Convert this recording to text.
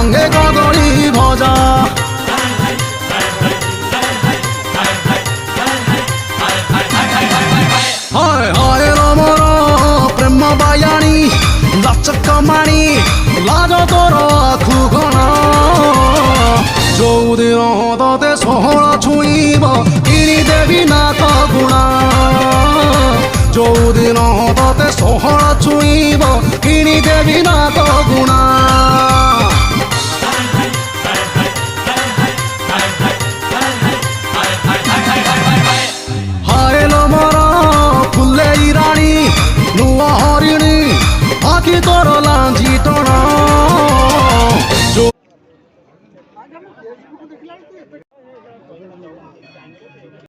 সঙ্গে কদলী ভজা হায় হায় রমর প্রেম বায়াণী লাচকমাণী লাজ তোর আখু ঘনা যৌদিন ততে ষোহଳ ছুঁইব কিଣିদেবি নাଥ ଗୁଣା যৌদিন ততে ଷୋହଳ ছুঁইব কিଣିদেবি নাଥ ଗୁଣା হায় লমর ফুলেই রাণী নূଆ হরিণী আখি তোর লাঞ্জি টଣା